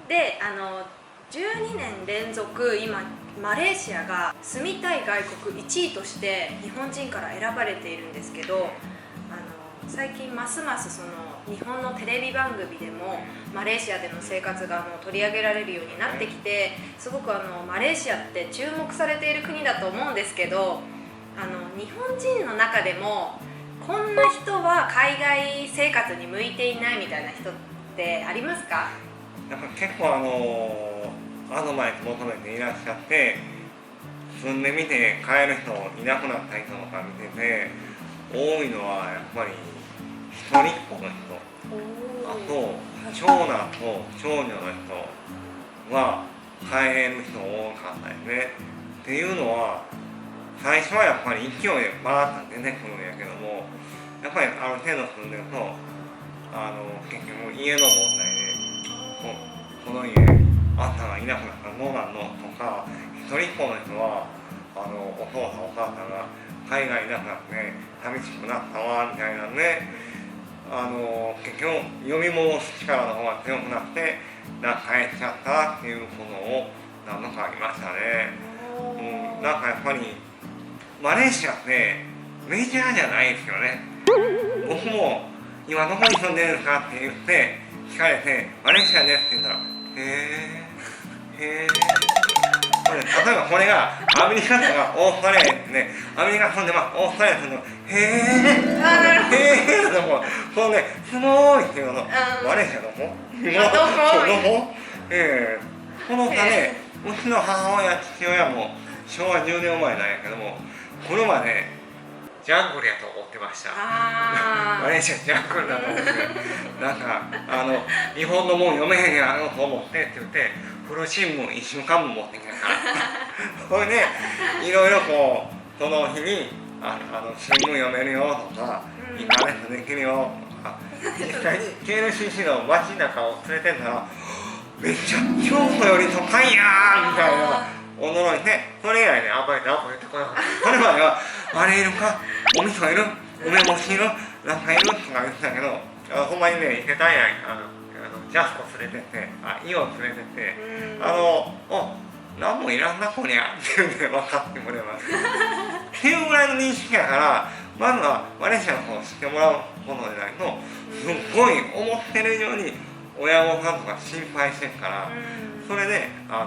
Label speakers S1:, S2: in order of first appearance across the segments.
S1: で12年連続今マレーシアが住みたい外国1位として日本人から選ばれているんですけど、最近ますますその日本のテレビ番組でもマレーシアでの生活が取り上げられるようになってきて、すごくマレーシアって注目されている国だと思うんですけど、日本人の中でもこんな人は海外生活に向いていないみたいな人ってありますか？
S2: なんか結構アドバイス求めていらっしゃって、住んでみて帰る人いなくなった人とか見てて多いのはやっぱり一人っ子の人、あと長男と長女の人は帰れる人多かったですね。っていうのは最初はやっぱり勢いでバーッと出てくるんやけども、やっぱりある程度住んでると結局家の問題でこの家あんたがいなくなったらどうなんのとか、一人っ子の人はお父さんお母さんが海外いなくなって寂しくなったわみたいなんで、結局呼び戻す力の方が強くなって帰っちゃったっていうことを何度かありましたね。なんかやっぱりマレーシアってメジャーじゃないですよね。僕も今どこに住んでるんですかって言って聞かれてマレーシアですって言ったら例えばこれがアメリカとかオーストラリアってね、アメリカ住んでます、オーストラリア住んでますでもこのねすごいっていうのマレーシアどここの他ね、うちの母親父親も昭和10年生まれなんやけども、このまでジャングルやと思ってました。マレーシアジャングルだと思ってなんか日本のもん読めへんやろと思ってって言って古新聞1週間も持ってきたからそれでいろいろこうその日に新聞読めるよとか、インターネットできるよとか、実際に KLCC の街中を連れてったらめっちゃ京都より都会やーみたいな驚いて、それ以来ね暴れてってこなかった。それまではあれいるか、お味噌いる、梅干しいる、なんかいるとか言ってたけど、ほんまにね、伊勢丹やジャスコ連れてって、イオン連れてって、何もいらんなこりゃっていうので分かってくれますっていうぐらいの認識やから、まずはマレーシアの方を知ってもらうことでないと、すっごい思ってる以上に親御さんとか心配してるから、それでや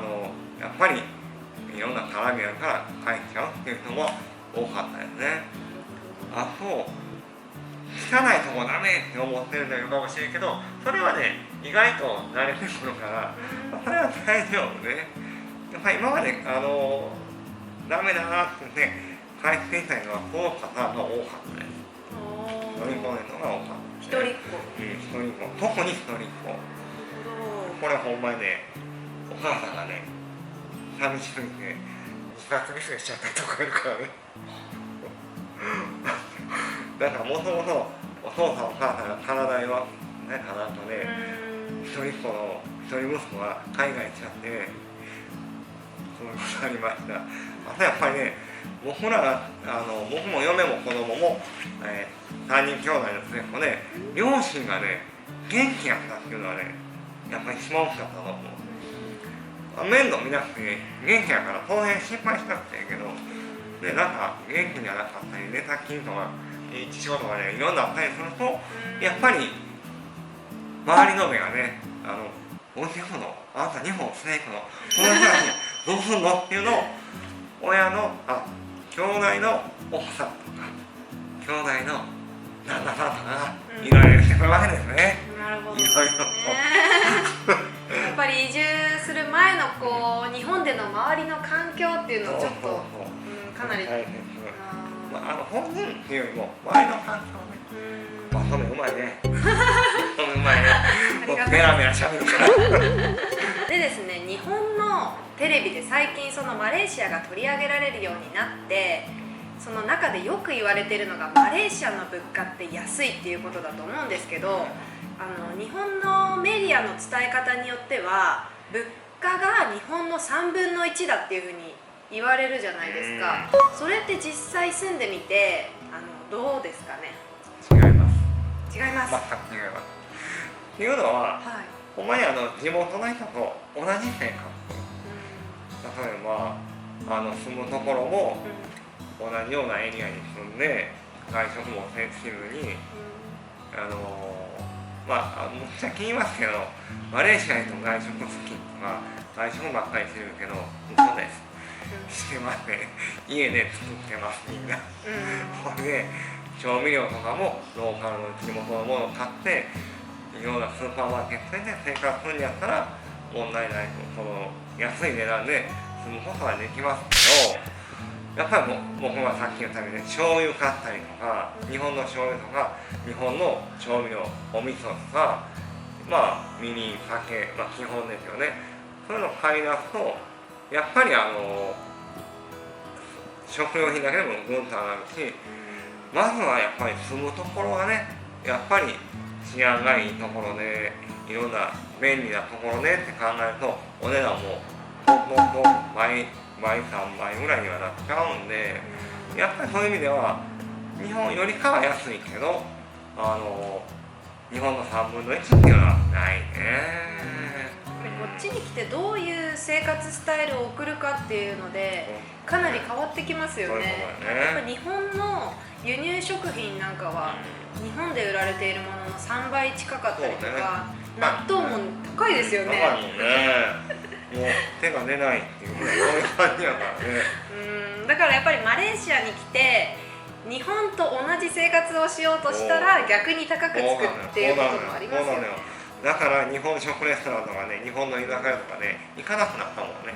S2: っぱりいろんな絡みあるから帰っちゃうっていう人も多かったですね。あと汚いとこダメって思ってるのいるかもしれんけど、それはね意外と慣れてくるから、それは大丈夫ね。やっぱり今までダメだなって言って帰っていたのはこの方が多かったです。一人っ子の人が多かった。
S1: 一人っ子。
S2: 特に一人っ子。これほんまにね、お母さんがね寂しすぎて自殺未遂しちゃったとかいるからねだからもともとお父さんお母さんが体弱ねかなとね、一人っ子の一人息子が海外行っちゃってそういうことありました。あとやっぱりね、僕も嫁も子供も、3人兄弟の末っ子で、両親がね元気やったっていうのはねやっぱり一番大きかったと思う。面倒見なくて元気やから当然心配しなくていいけど、でなんか元気じゃなかったり寝たきりとか仕事がねいろんなあったりすると、やっぱり周りの目がね置いてくの、あなた2本していくの、この人たちどうすんのっていうのを親の兄弟の奥さんとか兄弟の旦那さんとかがいろいろしてくるわけですね。
S1: なるほど、
S2: いろいろと
S1: やっぱり移住する前の日本での周りの環境っていうのをちょっとかなり
S2: 大変です。本人っていうよりも周りの環境ね。それうまいね。それうまいね。メラメラしゃべるから
S1: でですね、日本のテレビで最近そのマレーシアが取り上げられるようになって、その中でよく言われているのがマレーシアの物価って安いっていうことだと思うんですけど、日本のメディアの伝え方によっては物価が日本の3分の1だっていうふうに言われるじゃないですか。それって実際住んでみてどうですかね？
S2: 違います。
S1: 違います。
S2: 全く違います。っていうのは、ほんまに地元の人と同じ生活、例えば住むところも同じようなエリアに住んで外食もせずにむっちゃ聞きますけど、マレーシアにと外食好きとか外食ばっかりしてるけど嘘です、してません。家で作ってますみんな、ほんで調味料とかもローカルの地元のものを買っていろんなスーパーマーケットで生活するんやったら問題ないと、その安い値段で住むことはできますけど、やっぱり僕がさっき言ったように醤油買ったりとか、日本の醤油とか日本の調味料、お味噌とかみりん、酒、基本ですよね。そういうのを買い出すとやっぱり食料品だけでもぐんと上がるし、まずはやっぱり住むところがね、やっぱり治安がいいところでいろんな便利なところでって考えるとお値段もポン倍3倍ぐらいにはなっちゃうんで、やっぱりそういう意味では日本よりかは安いけど日本の3分の1っていうのはないね。
S1: こっちに来てどういう生活スタイルを送るかっていうのでかなり変わってきますよね。やっぱ日本の輸入食品なんかは日本で売られているものの3倍近かったりとか、納豆も高いですよね。
S2: 高いもんね。もう手が出ないっていうぐらいそういう感じやからね。
S1: だからやっぱりマレーシアに来て日本と同じ生活をしようとしたら逆に高くつくっていうこともありますよね。
S2: だから日本食レストランとかね、日本の居酒屋とかね行かなくなったもんね。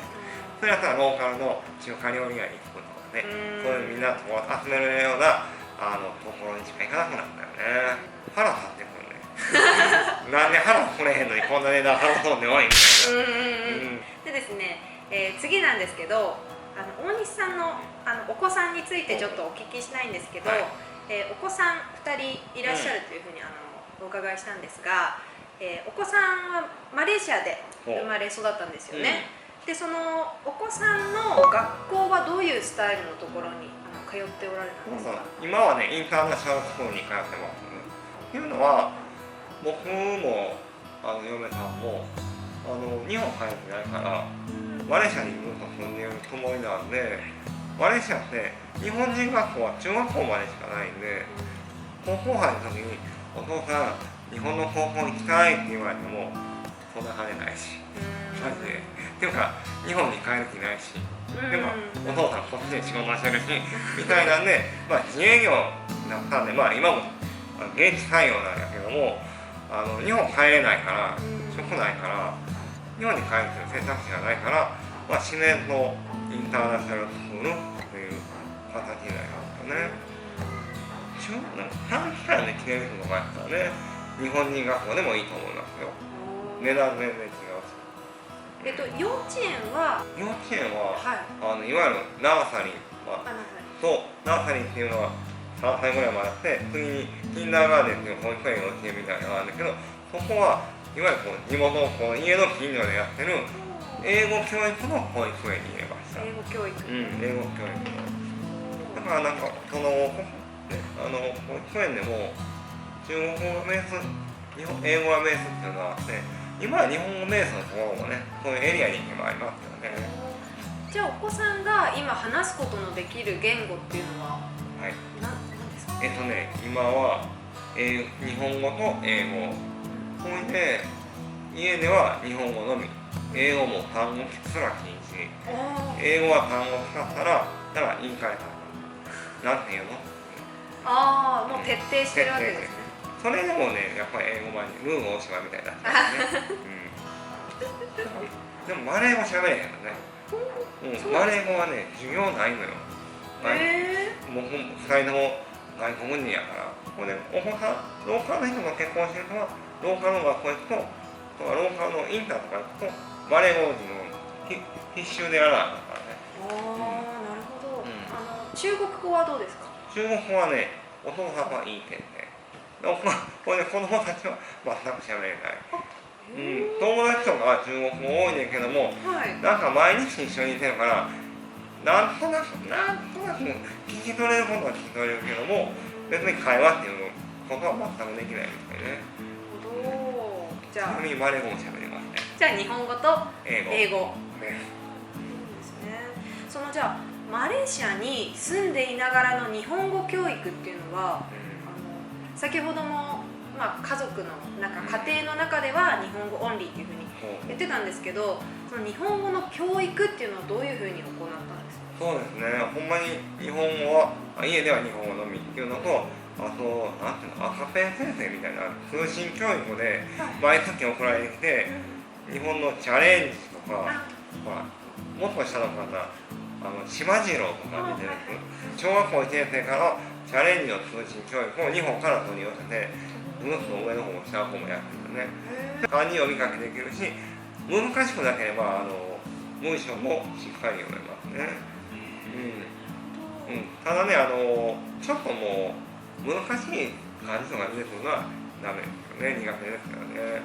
S2: それやったらローカルの中華料理屋に行くとかね、そういうみんなと集めるようなところにしか行かなくなったよね。腹立ってくるね。なんで腹くれへんのにこんな値段払うとんでもいいみたいな。
S1: でですね、次なんですけど、大西さんのお子さんについてちょっとお聞きしたいんですけど、お子さん2人いらっしゃるというふうにお伺いしたんですが、お子さんはマレーシアで生まれ育ったんですよね。でそのお子さんの学校はどういうスタイルのところに通っておられたんですか？
S2: 今はねインターナショナルスクールに通ってます。っていうのは僕も嫁さんも日本帰ってないからマレーシアにずっと住んでいるつもりなんで、マレーシアって日本人学校は中学校までしかないんで、高校入る時にお父さん日本の高校に行きたいって言われてもそんな金ないし、マジで。っていうか日本に帰る気ないし、でもお父さんこっちで仕事してるしみたいなんで、自営業だったんで、今も現地採用なんやけども日本帰れないから職ないから日本に帰るという選択肢がないから、自然とインターナショナルスクールという形になりますよね。短期間で来てる人とかやったらね、日本人学校でもいいと思いますよ。値段全然違うし。
S1: 幼稚園は、
S2: いわゆるナーサリーとナーサリーっていうのは3歳ぐらいまであって、次にキンダーガーデンっていう保育園幼稚園みたいなのがあるんだけど、そこはいわゆる地元の家の近所でやってる英語教育の保育園に入れました。
S1: 英語教育。
S2: 英語教育の。だからなんか保育園でも中国語がベース、英語がベースっていうのがあって、今は日本語ベースのところもね、そういうエリアに行けばありますよね。
S1: じゃあお子さんが今話すことのできる言語っていうのは何ですか？
S2: 今は日本語と英語。それで家では日本語のみ。英語も単語すら禁止。英語は単語使ったら、だから言い換えた。なんていうの？
S1: もう徹底してるわけですね。
S2: それでもね、やっぱり英語版にルーの大島みたいになっちゃうんですね。でもマレー語喋れへんのね。マレー語はね、授業ないのよ。僕も2人とも外国人やから。お子さん、ローカルの人が結婚してる人は、ローカルの学校行くと、ローカルのインターとか行くと、マレー語人を必修でやらなかったからね。
S1: なるほど。中国語はどうですか？
S2: 中国語はね、お父さんはいい点で。これで子供たちは全く喋れない。友達とかは中国語多いねんけども、なんか毎日一緒にいてるから、なんとなく聞き取れることは聞き取れるけども、別に会話っていうことは全くできないみたいね。
S1: じゃあ
S2: ちなみにマレー語も喋りますね。
S1: じゃあ日本語と
S2: 英語
S1: 英語
S2: ね。
S1: ですね。そのじゃあマレーシアに住んでいながらの日本語教育っていうのは、先ほども、まあ、家族の家庭の中では日本語オンリーっていうふうに言ってたんですけど、その日本語の教育っていうのはどういうふうに行ったんですか？
S2: そうですね、ほんまに日本語は家では日本語のみっていうのと、あとなんていうの、赤ペン先生みたいな通信教育で毎月送られてきて、日本のチャレンジとか、まあ、もっと下の方しまじろうとか出てる小学校1年生からチャレンジの通信教育を日本から取り寄せて、その上の方も下の方もやってるんですね。漢字読み書きできるし、難しくなければ文章もしっかり読めますね。ただね、ちょっともう難しい漢字とか出てくるのはダメですよね、苦手ですからね。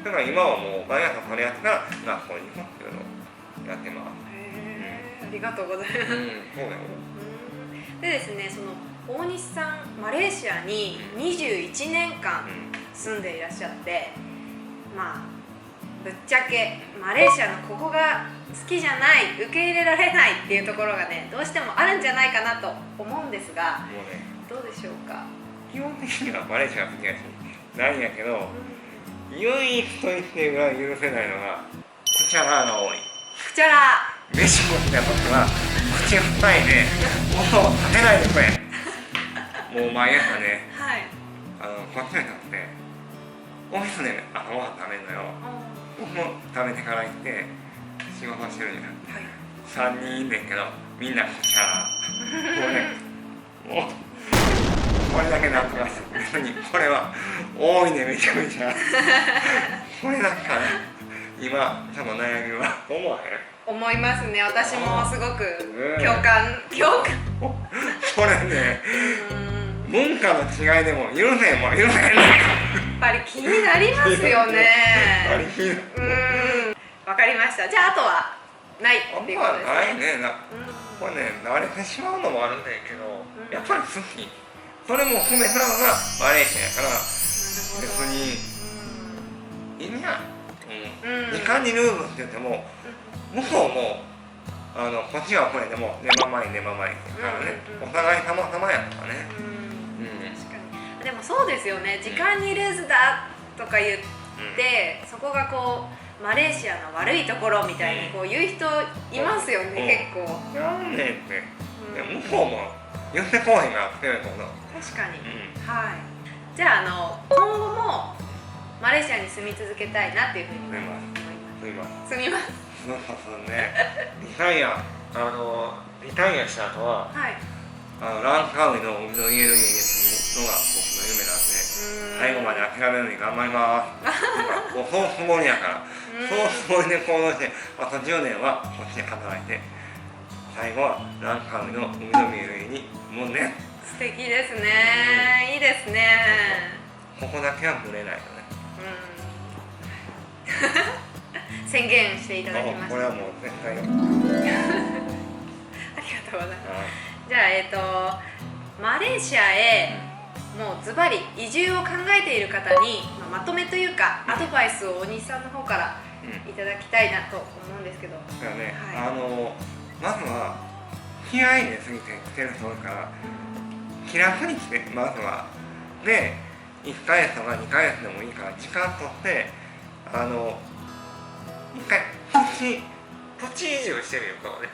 S2: だから今はもう毎朝それやってから学校に行くっていうのをやってます。
S1: ありがとうございます。
S2: そうだよ。
S1: でですね、その大西さん、マレーシアに21年間住んでいらっしゃって、まあぶっちゃけマレーシアのここが好きじゃない、受け入れられないっていうところがね、どうしてもあるんじゃないかなと思うんですが、
S2: もうね、
S1: どうでしょうか？
S2: 基本的にはマレーシアが好きだしないんやけど、唯一と言ってぐらい許せないのがクチャラーが多い。
S1: クチャラ
S2: 飯持ってた時は口塞いで音を立てないでくれ。もう毎朝ね、
S1: はい、
S2: こっちに立ってオフィスでご飯食べるのよ。僕も食べてから行って仕事してるんじゃん、3人いんねんけど、みんなクチャラー。もうね、もうこれだけなんとかして別にこれは多いね、めちゃめちゃ。これだから今ちょっと悩みは思わへん。
S1: 思いますね。私もすごく共感。
S2: これね、文化の違いでも許せんもん、許せんねん。
S1: やっぱり気になりますよね。わかりました。じゃああとはないっていうことですね。
S2: ないね。これね、慣れてしまうのもあるんだけど、やっぱり好き。それも含めたのがマレーシアやから、別にいいんや。時間にルールって言っても、向こうもこっちはこれでも寝ままに寝ままにからね、お互い様々やとかね。
S1: 確かに。でもそうですよね。時間にルーズだとか言って、そこがこうマレーシアの悪いところみたいにこう言う人いますよね、結構。
S2: なんねんって。向こうも言ってこうへんがってると思う。
S1: 確かに。はい。じゃあ今後もマレーシアに住み続けたいなっていうふうに思います。住みます。
S2: そうね。リタイアした後は、ランカウイの海の家の家に住むのが僕の夢なんで、最後まで諦めるのに頑張ります。もうそうつもりやから、そうつもりで行動して、あと10年はこっちで働いて、最後はランカウイの海の見える家にもうね。
S1: 素敵ですね。いいですね。
S2: ここだけはぶれないよね。
S1: 宣言していただきました。
S2: これはもう絶対よ。あり
S1: がとうございます。じゃあマレーシアへもうズバリ移住を考えている方に、まとめというかアドバイスを大西さんの方からいただきたいなと思うんですけど。
S2: だからね、まずは気合いで過ぎてきてる人から気楽に来て、まずはで1ヶ月とか2ヶ月でもいいから時間取って一回土地移住してみるからね。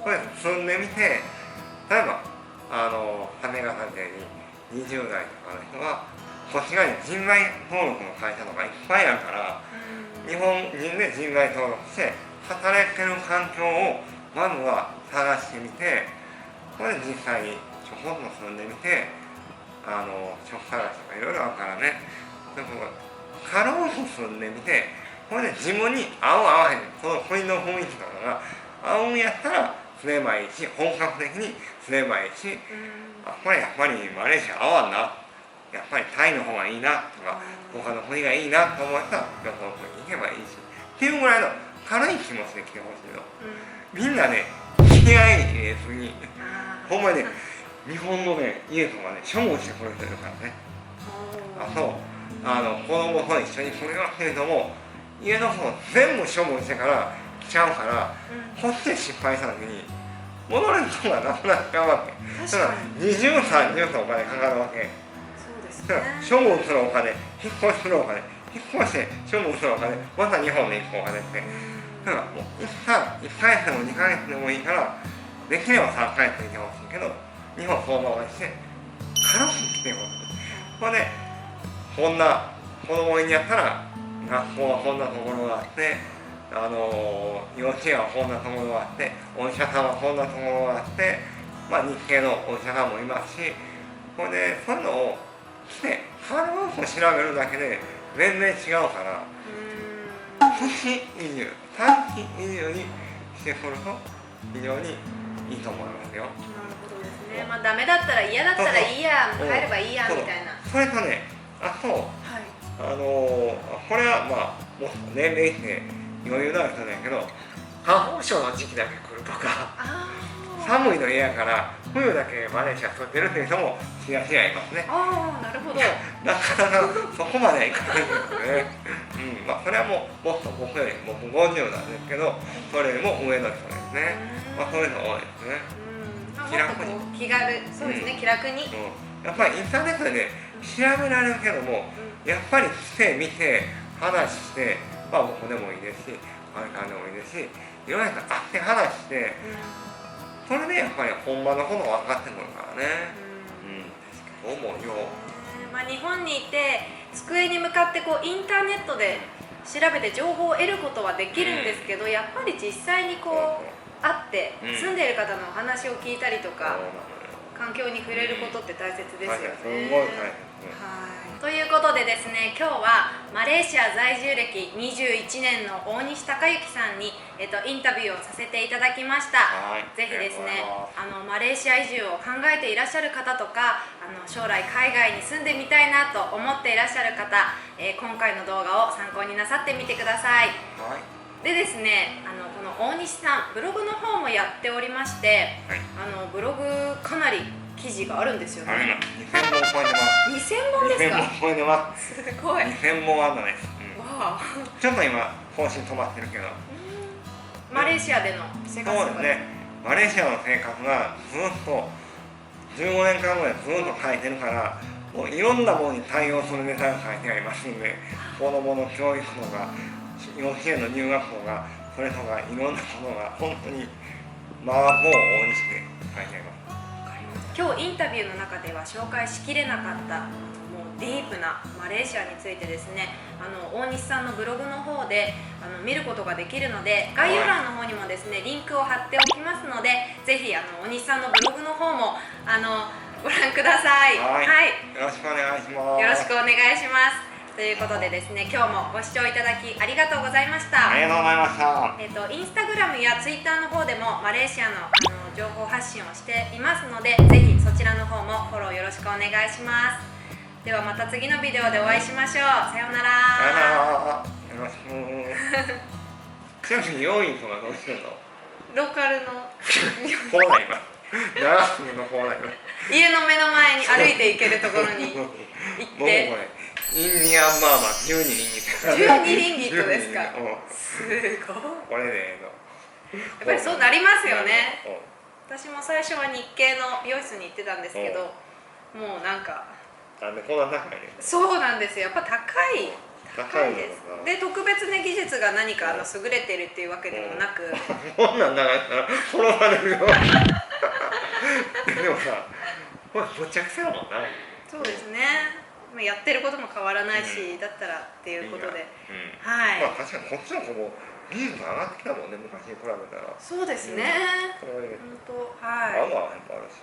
S2: これ住んでみて、例えば羽がさんみたいに20代とかの人がこっち側に人材登録の会社とかいっぱいあるから、日本人で人材登録して働ける環境をまずは探してみて、これで実際にちょこっと住んでみて、職探しとかいろいろあるからね、軽く住んでみて、これで自分に合う合わへん、その国の雰囲気とかが合うんやったらすればいいし、本格的にすればいいし、これやっぱりマレーシア合わんな、やっぱりタイの方がいいなとか、他の国がいいなと思ったらよその国に行けばいいしっていうぐらいの軽い気持ちで来てほしいの。みんなね、気合い入れすぎ。ほんまにね、日本のね、家とかね、処分してくれてるからね。あと子供と一緒に来るよっていうのも家の方全部処分してから来ちゃうから、こっちで失敗した時に戻れるのがなくなっちゃうわけ。だから二重三重とお金かかるわけ。
S1: そうです
S2: だから
S1: ね。
S2: 処分するお金、引っ越しするお金、引っ越して処分するお金、また日本で行くお金って、だからもう1ヶ月でも2ヶ月でもいいからできれば3ヶ月いてほしいけど、日本そのままにして軽く来てほしい。これでこんな子供にやったら学校はこんなところがあって、幼稚園はこんなところがあって、お医者さんはこんなところがあって、日系のお医者さんもいますし、これでそういうのを来て軽く調べるだけで全然違うから、プチ移住、短期移住にしてくると非常にいいと思いますよ。
S1: なるほどですね。ダメだったら嫌だったらいいや、もう帰ればいいやみたいな。
S2: それとね、あと、これはもう年齢って余裕のある人だけど、花粉症の時期だけ来るとか、寒いの嫌やから冬だけマレーシア住んでるっていう人もちらちらいますね。
S1: なるほど。
S2: なかなかそこまではいかないんですよね。それはもっと僕より僕50なんですけど、それよりも上の人ですね。そういうの多いですね。
S1: 気楽に。気軽、そうですね、気楽に。
S2: やっぱりインターネットでね、調べられるけども、やっぱり来てみて話して、僕でもいいですし、あれからでもいいですし、いろんな人会って話して、それでやっぱり本場のこと分かってくるからね。そう思うよ。
S1: 日本にいて机に向かってインターネットで調べて情報を得ることはできるんですけど、やっぱり実際に会って住んでいる方のお話を聞いたりとか、環境に触れることって大切ですよね。
S2: すごい大切。
S1: ということでですね、今日はマレーシア在住歴21年の大西孝之さんに、インタビューをさせていただきました。ぜひですね、マレーシア移住を考えていらっしゃる方とか、将来海外に住んでみたいなと思っていらっしゃる方、今回の動画を参考になさってみてください。でですね、この大西さんブログの方もやっておりまして、ブログかなり記事があるんですよね。
S2: 2000本超えてます。
S1: 2000本ですか？
S2: 2000本超えてます。
S1: すごい。
S2: 2000本あるのね。
S1: わあ。
S2: ちょっと今更新止まってるけど。
S1: マレーシアでの生活
S2: そうですね。マレーシアの生活がずっと15年間ぐらいずっと書いてるから、もういろんなものに対応するネタが書いてありますんで、子供の教育とか幼稚園の入学校がそれとかいろんなことが本当にもう大西で書いてあります。
S1: 今日インタビューの中では紹介しきれなかったもうディープなマレーシアについてですね、大西さんのブログの方で見ることができるので、概要欄の方にもですねリンクを貼っておきますので、ぜひ大西さんのブログの方もご覧ください。
S2: よろしくお願いします。
S1: よろしくお願いします。ということでですね、今日もご視聴いただきありがとうございました。
S2: ありがとうございました。
S1: インスタグラムやツイッターの方でもマレーシアの情報発信をしていますので、ぜひそちらの方もフォローよろしくお願いします。ではまた次のビデオでお会いしましょう。さようなら。
S2: よろしく。ちなみに4位とかどうしてるの？
S1: ローカルの
S2: こうなります。長くのこうなります。
S1: 家の目の前に歩いて行けるところに行って。
S2: 僕これインディアンマーマ12リンギット。
S1: 12リンギットですか？すごい。
S2: これで
S1: やっぱりそうなりますよね。私も最初は日系の美容室に行ってたんですけど、もうなんか
S2: なんでこんな高いね。
S1: そうなんですよ。やっぱ高いです。で、特別ね技術が何か優れてるっていうわけでもなく、
S2: こんなんなかったら転ばれるよ。でもさ、これむちゃくちゃだもんな。
S1: そうですね。やってることも変わらないし、だったらっていうことで、はい。
S2: 確かにこっちの子も技術が上がってきたもんね、昔に比べたら。
S1: そうですね。本当、はい。
S2: やっぱあるし。